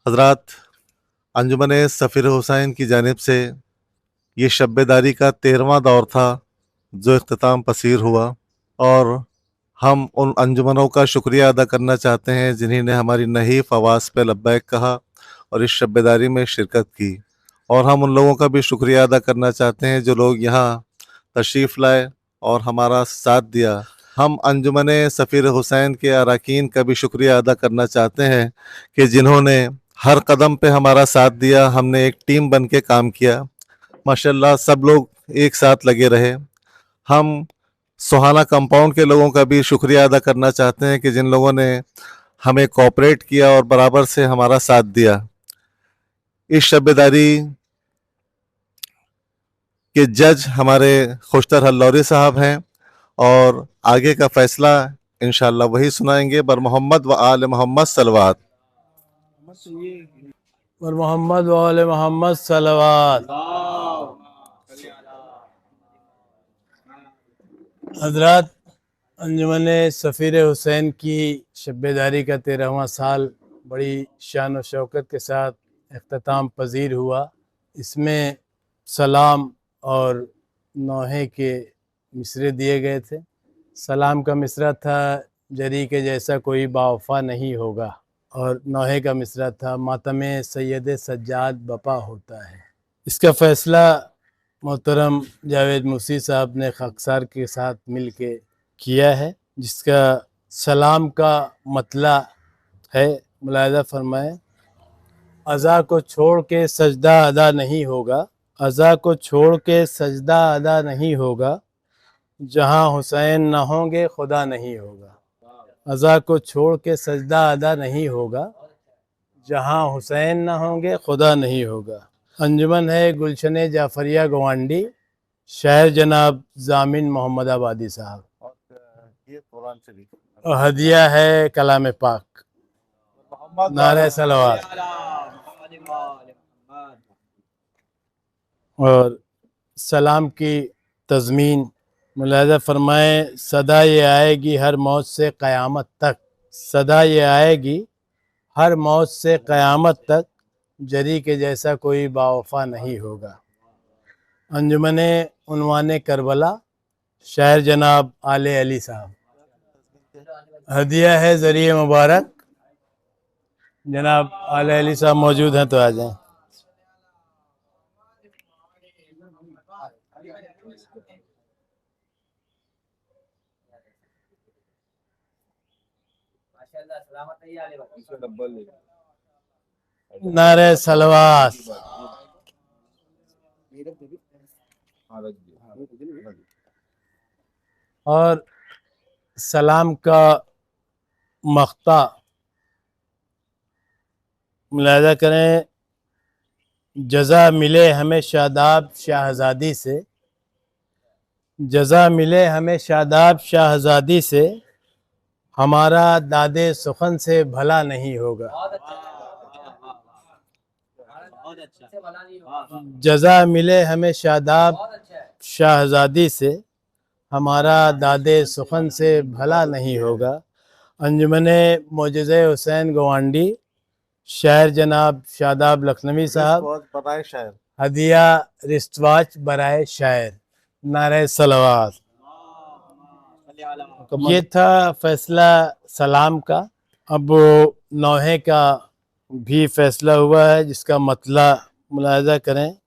हज़रात, अंजुमन सफ़ीर हुसैन की जानिब से ये शब-ए-दारी का 13वां दौर था जो इख्तिताम पसीर हुआ, और हम उन अंजुमनों का शुक्रिया अदा करना चाहते हैं जिन्हीं ने हमारी नहीफ़ आवाज़ पे लब्बैक कहा और इस शब-ए-दारी में शिरकत की। और हम उन लोगों का भी शुक्रिया अदा करना चाहते हैं जो लोग यहाँ तशरीफ़ लाए और हमारा साथ दिया। हम अंजुमन सफ़ीर हुसैन के अरकान का भी शुक्रिया अदा करना चाहते हैं कि जिन्होंने हर कदम पे हमारा साथ दिया। हमने एक टीम बन के काम किया, माशाल्लाह सब लोग एक साथ लगे रहे। हम सोहाना कंपाउंड के लोगों का भी शुक्रिया अदा करना चाहते हैं कि जिन लोगों ने हमें कोऑपरेट किया और बराबर से हमारा साथ दिया। इस शब-ए-दारी के जज हमारे खुशतर हल्लौरी साहब हैं और आगे का फैसला इंशाअल्लाह वही सुनाएंगे। बर मोहम्मद व आल मोहम्मद सलवात। और मोहम्मद वाले मोहम्मद सलवात। हजरत, अंजुमन सफ़ीर हुसैन की शब-ए-दारी का 13वां साल बड़ी शान व शौकत के साथ अख्ताम पजीर हुआ। इसमें सलाम और नौहे के मिसरे दिए गए थे। सलाम का मिसरा था, जरी के जैसा कोई बावफा नहीं होगा, और नौहे का मिसरा था, मातमे सैयद सज्जाद बपा होता है। इसका फ़ैसला मोहतरम जावेद मूसी साहब ने खाकसार के साथ मिल के किया है, जिसका सलाम का मतला है, मुलाहिज़ा फरमाएँ। अज़ा को छोड़ के सजदा अदा नहीं होगा, अज़ा को छोड़ के सजदा अदा नहीं होगा, जहाँ हुसैन न होंगे खुदा नहीं होगा। अज़ा को छोड़ के सजदा अदा नहीं होगा, जहाँ हुसैन न होंगे खुदा नहीं होगा। अंजुमन है गुलशन जाफरिया गवांडी, शायर जनाब जामिन मोहम्मद आबादी साहब। और हदिया है कलाम पाक। नारे सलवात। और सलाम की तज़मीन मुलाहिज़ा फरमाएँ। सदा ये आएगी हर मौत से क़यामत तक, सदा ये आएगी हर मौत से क़यामत तक, जरी के जैसा कोई बावफा नहीं होगा। अंजुमन उन्वाने करबला, शायर जनाब आले अली साहब। हदिया है ज़रिए मुबारक। जनाब आले अली साहब मौजूद हैं तो आ जाएं। नारे सलवात। और सलाम का मख्ता मुलाहिज़ा करें। जज़ा मिले हमें शादाब शाहज़ादी से, जज़ा मिले हमें शादाब शाहज़ादी से, हमारा दादे सुखन से भला नहीं होगा। जज़ा मिले हमें शादाब शाहज़ादी से, हमारा दादे सुखन से भला नहीं होगा। अंजुमन मोजज़े हुसैन गवांडी, शायर जनाब शादाब लखनवी साहब। हदिया रिश्तवाच बराए शायर। नारे सलवात। ये था फैसला सलाम का। अब नौहे का भी फैसला हुआ है, जिसका मतला मुलाहिज़ा करें।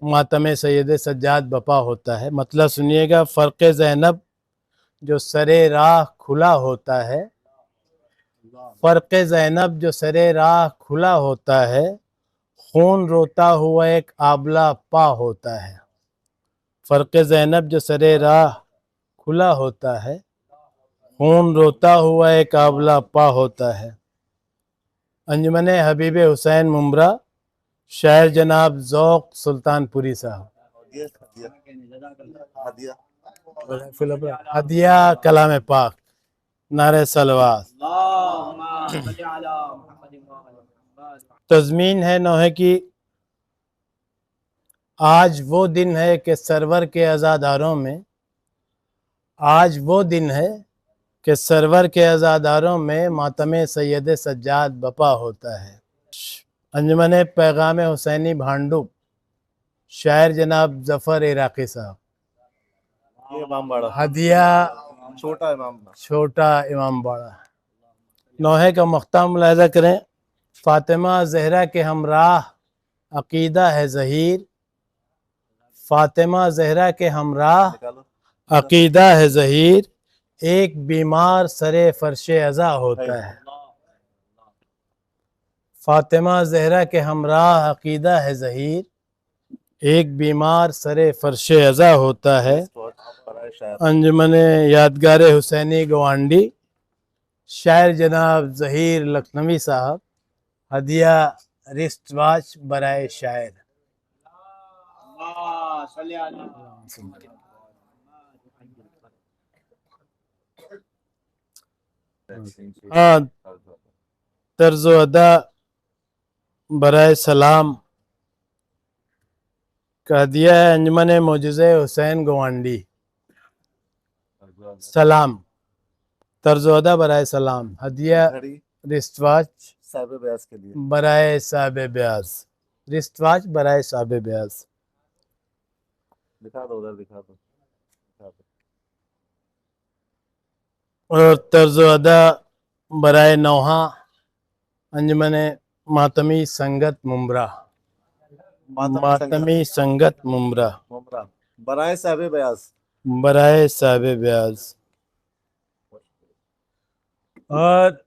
मातम सैयद सज्जाद बपा होता है। मतलब सुनिएगा। फ़र्क़ ज़ैनब जो सरे राह खुला होता है, फ़र्क़ ज़ैनब जो सरे राह खुला होता है, खून रोता हुआ एक आबला पा होता है। फ़र्क़ ज़ैनब जो सरे राह खुला होता है, खून रोता हुआ एक आबला पा होता है। अंजुमन हबीब हुसैन मुमरा, शायर जनाब ज़ौक़ सुल्तानपुरी साहब। हदिया कलाम पाक। नारे सलवात। तज़मीन है नौहे की। आज वो दिन है कि सरवर के अज़ादारों में, आज वो दिन है कि सरवर के अज़ादारों में मातम सैयद सज्जाद बपा होता है। अंजुमन पैगाम हुसैनी भांडुप, शायर जनाब जफ़र इराक़ी साहब। ये इमाम बाड़ा, हदिया छोटा इमाम बाड़ा। छोटा इमाम बाड़ा। नौहे का मख्ताम मुलाहिज़ा करें। फ़ातिमा ज़हरा के हमराह अक़ीदा है ज़हीर, फ़ातिमा ज़हरा के हमराह निकालो। अक़ीदा है ज़हीर, एक बीमार सरे फ़र्शे अज़ा होता है। फ़ातिमा ज़हरा के हमराह अक़ीदा है ज़हीर, एक बीमार सरे फ़र्शे अज़ा होता है। अंजुमन यादगार हुसैनी गवांडी, शायर जनाब ज़हीर लखनवी साहब। हदिया रिस्ट वॉच बराए शायर। तर्ज़ अदा बराए सलाम का हदिया है अंजुमन मोजज़े हुसैन गवांडी। सलाम तर्ज़ अदा बराए सलाम। हदिया रिस्ट वॉच साहिब ब्यास के लिए बराए साहिब ब्यास। रिस्ट वॉच बराए साहिब ब्यास। दिखा दो, उधर दिखा दो। और तर्ज़ अदा बराए नौहा अंजुमन मातमी संगत मुमरा। मातमी संगत मुमरा बराए साहिब ब्यास। बराए साहिब ब्यास। और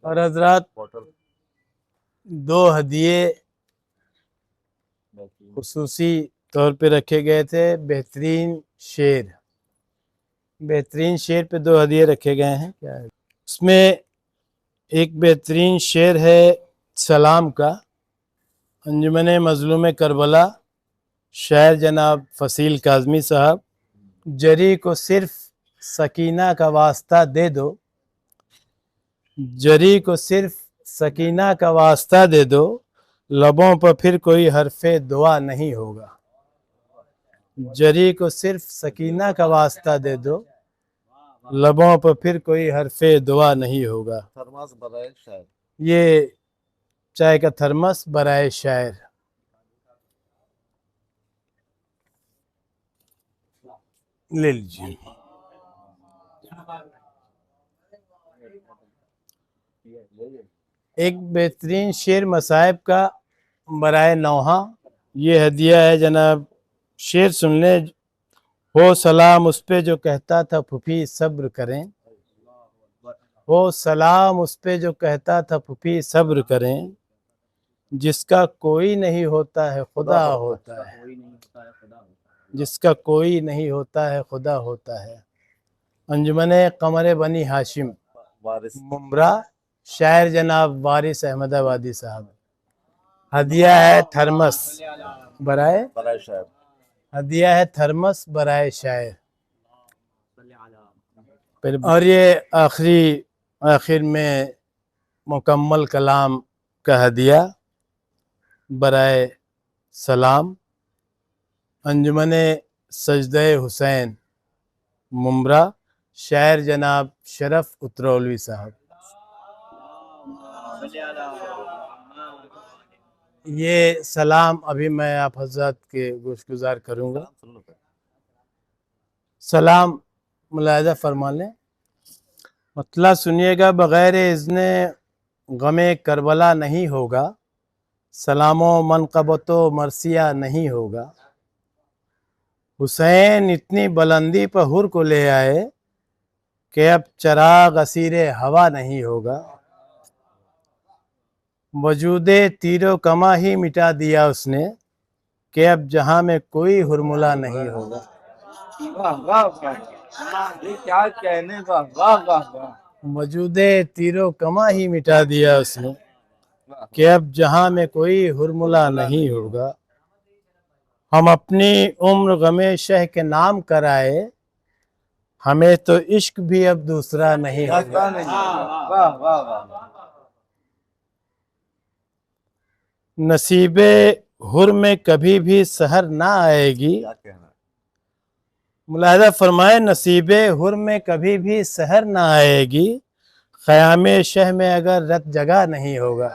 हजरात दो हदिये खुसूसी तौर पे रखे गए थे। बेहतरीन शेर पे दो हदिये रखे गए हैं। क्या है उसमें? एक बेहतरीन शेर है सलाम का, अंजुमन मजलूम करबला, शायर जनाब फसील काज़मी साहब। जरी को सिर्फ सकीना का वास्ता दे दो, जरी को सिर्फ सकीना का वास्ता दे दो, लबों पर फिर कोई हरफे दुआ नहीं होगा। जरी को सिर्फ सकीना का वास्ता दे दो, लबों पर फिर कोई हरफे दुआ नहीं होगा। थर्मास बराए शायर। ये चाय का थर्मस बराए शायर। ले लीजिए। एक बेहतरीन शेर मसाइब का बराए नौहा। ये हदिया है जनाब। शेर सुन ले। हो सलाम उस पे जो कहता था फूफी सब्र करें, हो सलाम उस पे जो कहता था फूफी सब्र करें, जिसका कोई नहीं होता है खुदा होता है, जिसका कोई नहीं होता है खुदा होता है। अंजुमन कमर बनी हाशिम मुमरा, शायर जनाब वारिस अहमदाबादी साहब। हदिया है थर्मस बराए शायर। हदिया है थर्मस बराए शायर। और ये आखिर में मुकम्मल कलाम का हदिया बराए सलाम, अंजुमन सजदे हुसैन मुमरा, शायर जनाब शरफ उतरौलवी साहब। ये सलाम अभी मैं आप हज़रत के गुज़ार करूँगा। सलाम मुलाहिज़ा फरमा लें। मतलब सुनिएगा। बग़ैर इज़्ने गमे करबला नहीं होगा, सलामो मनक़बतो मरसिया नहीं होगा। हुसैन इतनी बुलंदी पर हुर को ले आए कि अब चराग़ असीरे हवा नहीं होगा। वजूदे तीरो कमा ही मिटा दिया उसने कि अब जहां में कोई हुरमुला नहीं होगा। वाह वाह वाह, ये क्या कहने। वाह वाह वाह वाह। वजूदे तीरो कमा ही मिटा दिया उसने कि अब जहां में कोई हुरमुला नहीं होगा। हम अपनी उम्र गमे शह के नाम कराए, हमें तो इश्क भी अब दूसरा नहीं होगा। वाह वाह वाह। नसीबे हुर में कभी भी सहर ना आएगी। क्या कहना है? मुलाहिजा फरमाए, नसीबे हुर में कभी भी सहर ना आएगी, ख़यामे शह में अगर रत जगह नहीं होगा।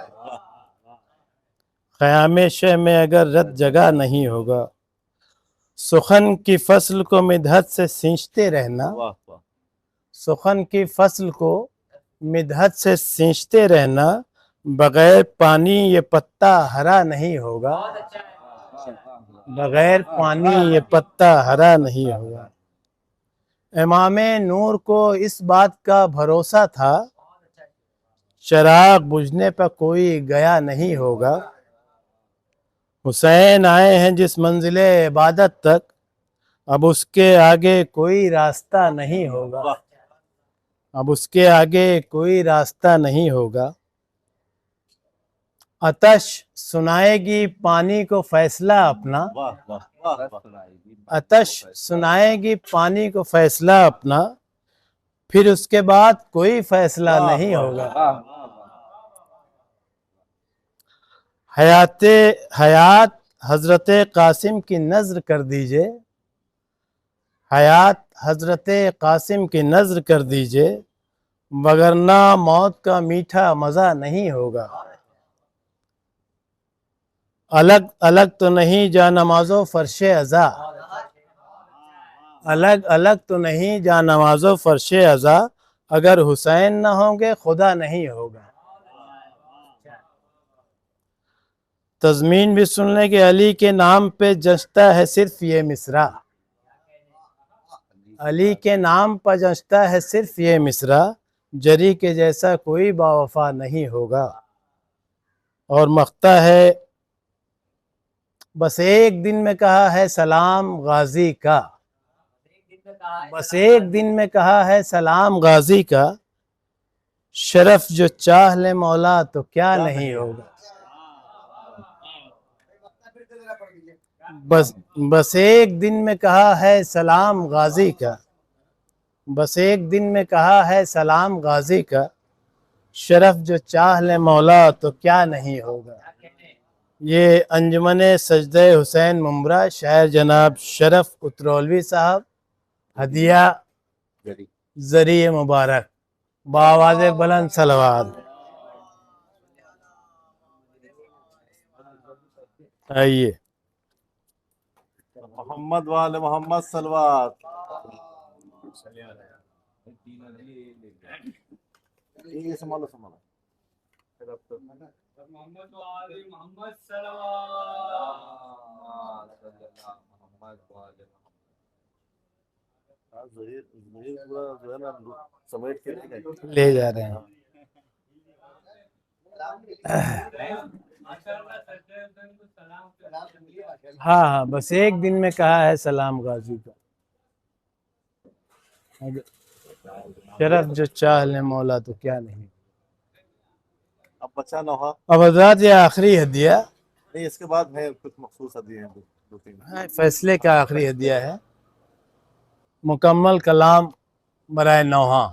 ख़यामे शह में अगर रत जगह नहीं होगा। सुखन की फसल को मिधत से सींचते रहना। वाह वाह। सुखन की फसल को मिधत से सींचते रहना, बगैर पानी ये पत्ता हरा नहीं होगा। बगैर पानी ये पत्ता हरा नहीं होगा। इमामे नूर को इस बात का भरोसा था, चिराग बुझने पर कोई गया नहीं होगा। हुसैन आए हैं जिस मंजिले इबादत तक, अब उसके आगे कोई रास्ता नहीं होगा। अब उसके आगे कोई रास्ता नहीं होगा। आतश सुनाएगी पानी को फैसला अपना। वाह वाह वाह वाह। आतश सुनाएगी पानी को फैसला अपना, फिर उसके बाद कोई फैसला नहीं होगा। हयात हजरत कासिम की नज़र कर दीजिए। हयात हजरत कासिम की नज़र कर दीजिए, वगरना मौत का मीठा मज़ा नहीं होगा। अलग अलग तो नहीं जा नमाजो फर्शे अज़ा। अलग अलग तो नहीं जा नमाजो फर्शे अज़ा, अगर हुसैन न होंगे खुदा नहीं होगा। तज़मीन भी सुन लें कि अली के नाम पे जचता है सिर्फ ये मिसरा। अली के नाम पर जचता है सिर्फ ये मिसरा, जरी के जैसा कोई बावफा नहीं होगा। और मख्ता है, बस एक दिन में कहा है सलाम गाजी का। बस एक दिन में कहा है सलाम गाजी का, शरफ जो चाह ले मौला तो क्या नहीं होगा। बस एक दिन में कहा है सलाम गाजी का। बस एक दिन में कहा है सलाम गाजी का, शरफ जो चाह ले मौला तो क्या नहीं होगा। ये अंजुमन सजदे हुसैन मुमरा, शायर जनाब शरफ उतरौलवी साहब, हदिया जरिए मुबारक, बावाज़े बुलंद सलवात। आइए। मोहम्मद वाले मोहम्मद सलवात। ये संभालो संभालो। समेट के ले जा रहे हैं। हाँ हाँ, बस एक दिन में कहा है सलाम गाजी का, शरफ जो चाह ले मौला तो क्या नहीं। अब बचा नौहा। अब हज़रात ये आखिरी हदिया नहीं, इसके बाद है कुछ मखसूस हदिये हैं दो तीन। फैसले का आखिरी हदिया है। मुकम्मल कलाम बराए नौहा,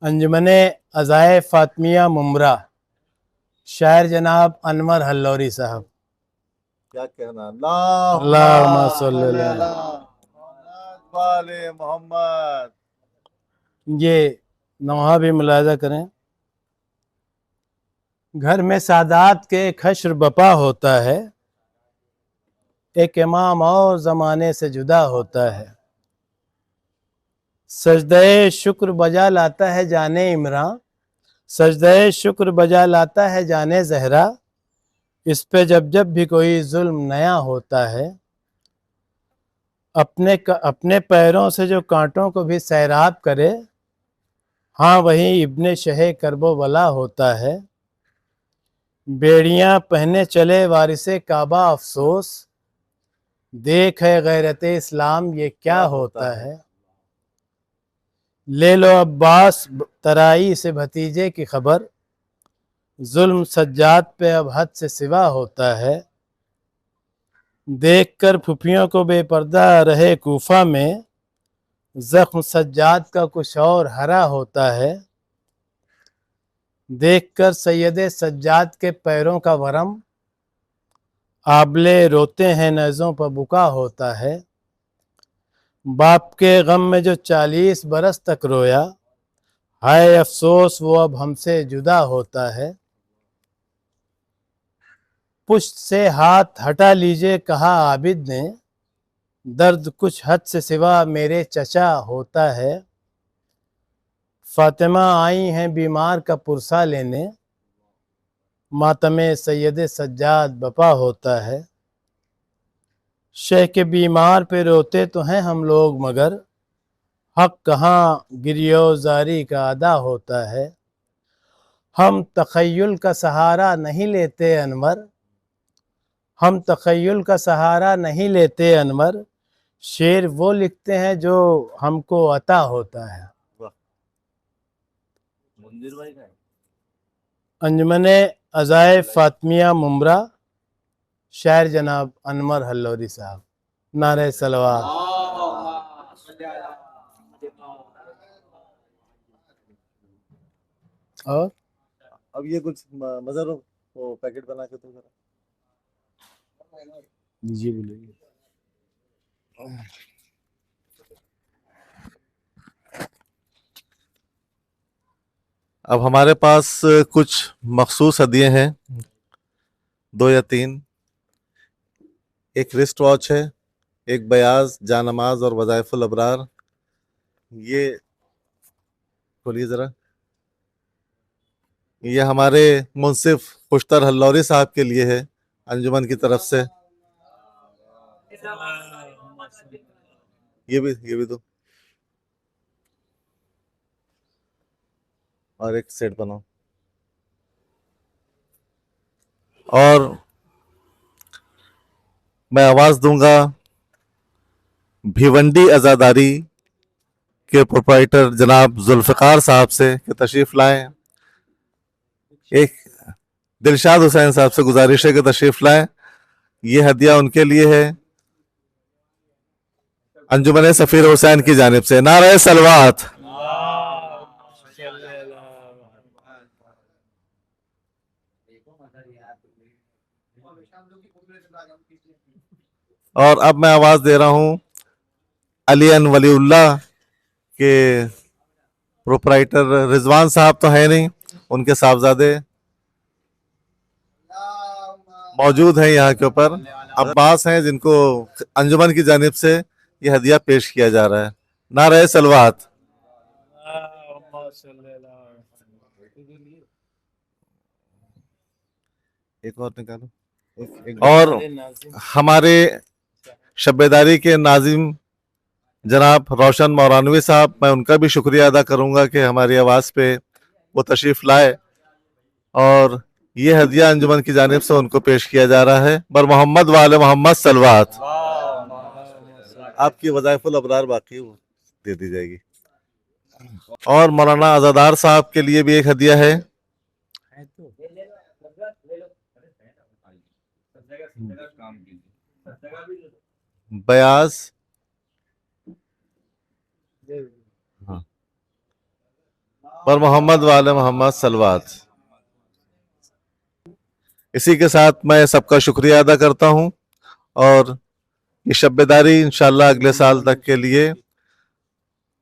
अंजुमने अज़ाए फातमिया मुमरा, शायर जनाब अनवर हल्लौरी साहब। क्या कहना? अल्लाहुम्मा सल्ली अला वाले मोहम्मद। ये नौहा भी मुलाज़ा करें। घर में सादात के एक हश्र बपा होता है, एक इमाम और ज़माने से जुदा होता है। सजदे शुक्र बजा लाता है जाने इमरान, सजदे शुक्र बजा लाता है जाने ज़हरा, इस पे जब जब भी कोई जुल्म नया होता है। अपने पैरों से जो कांटों को भी सैराब करे, हाँ वही इब्ने शहे करबो वला होता है। बेड़ियां पहने चले वारिसे काबा अफसोस, देख है गैरत इस्लाम ये क्या होता है। ले लो अब्बास तराई से भतीजे की खबर, जुल्म सज्जाद पे अब हद से सिवा होता है। देख कर फुफियों को बेपर्दा रहे कूफा में, जख्म सज्जाद का कुछ और हरा होता है। देखकर सैयदे सज्जाद के पैरों का वरम, आबले रोते हैं नज़ों पर बुका होता है। बाप के गम में जो 40 बरस तक रोया, हाय अफसोस वो अब हमसे जुदा होता है। पुश्त से हाथ हटा लीजिए कहा आबिद ने, दर्द कुछ हद से सिवा मेरे चचा होता है। फातिमा आई हैं बीमार का पुरसा लेने, मातमे सैयद सज्जाद बपा होता है। शेख के बीमार पे रोते तो हैं हम लोग मगर, हक कहाँ गिरियोजारी का अदा होता है। हम तखय्युल का सहारा नहीं लेते अनवर, हम तखय्युल का सहारा नहीं लेते अनवर, शेर वो लिखते हैं जो हमको अता होता है। मंदिर भाई का अंजुमने अज़ाए फातिमिया मुमरा, शायर जनाब अनवर हल्लौरी साहब। नारे सलवात। और अब ये कुछ मजर वो पैकेट बना के तो जरा दीजिए, बोलिए। अब हमारे पास कुछ मखसूस हदिये हैं, 2 या 3। एक रिस्ट वॉच है, एक बयाज जानमाज और वज़ाइफुल अबरार। ये खोलिए ज़रा। ये हमारे मुंसिफ खुशतर हल्लौरी साहब के लिए है, अंजुमन की तरफ से। ये भी दो, और एक सेट बनाओ। और मैं आवाज दूंगा भिवंडी अजादारी के प्रोप्राइटर जनाब जुल्फकार साहब से कि तशरीफ लाएं। एक दिलशाद हुसैन साहब से गुजारिश है कि तशरीफ लाएं। ये हदिया उनके लिए है अंजुमन सफीर हुसैन की जानिब से। नारे सलवात। और अब मैं आवाज दे रहा हूं अलीन वलीउल्लाह के प्रोप्राइटर रिजवान साहब तो है नहीं, उनके साहबजादे मौजूद हैं यहाँ के ऊपर, अब्बास हैं, जिनको अंजुमन की जानिब से ये हदिया पेश किया जा रहा है। नारे सलवात। एक और निकालो। और हमारे शब्बेदारी के नाजिम जनाब रोशन मौरानवी साहब, मैं उनका भी शुक्रिया अदा करूंगा कि हमारी आवाज़ पे वो तशरीफ लाए, और ये हदिया अंजुमन की जानिब से उनको पेश किया जा रहा है। बर मोहम्मद वाले मोहम्मद सलवात। आपकी वज़ाइफुल अबरार बाकी वो दे दी जाएगी। और मौलाना आज़ादार साहब के लिए भी एक हदिया है। बयास पर मोहम्मद वाले मोहम्मद सलवात। इसी के साथ मैं सबका शुक्रिया अदा करता हूं, और ये शब्बेदारी इंशाल्लाह अगले साल तक के लिए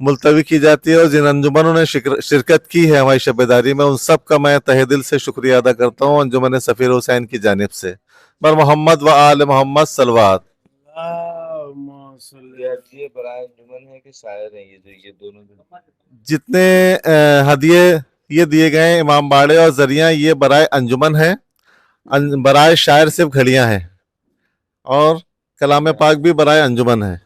मुलतवी की जाती है। और जिन अंजुमनों ने शिरकत की है हमारी शब्बेदारी में, उन सब का मैं तहे दिल से शुक्रिया अदा करता हूँ अंजुमन सफीर हुसैन की जानिब से। पर मोहम्मद व आल मोहम्मद सलवात। ये बराए अंजुमन है कि शायर है, ये दोनों जितने हदिये ये दिए गए इमाम बाड़े और जरिया, ये बराए अंजुमन है। बराए शायर सिर्फ घड़ियां हैं, और कलाम पाक भी बराए अंजुमन है।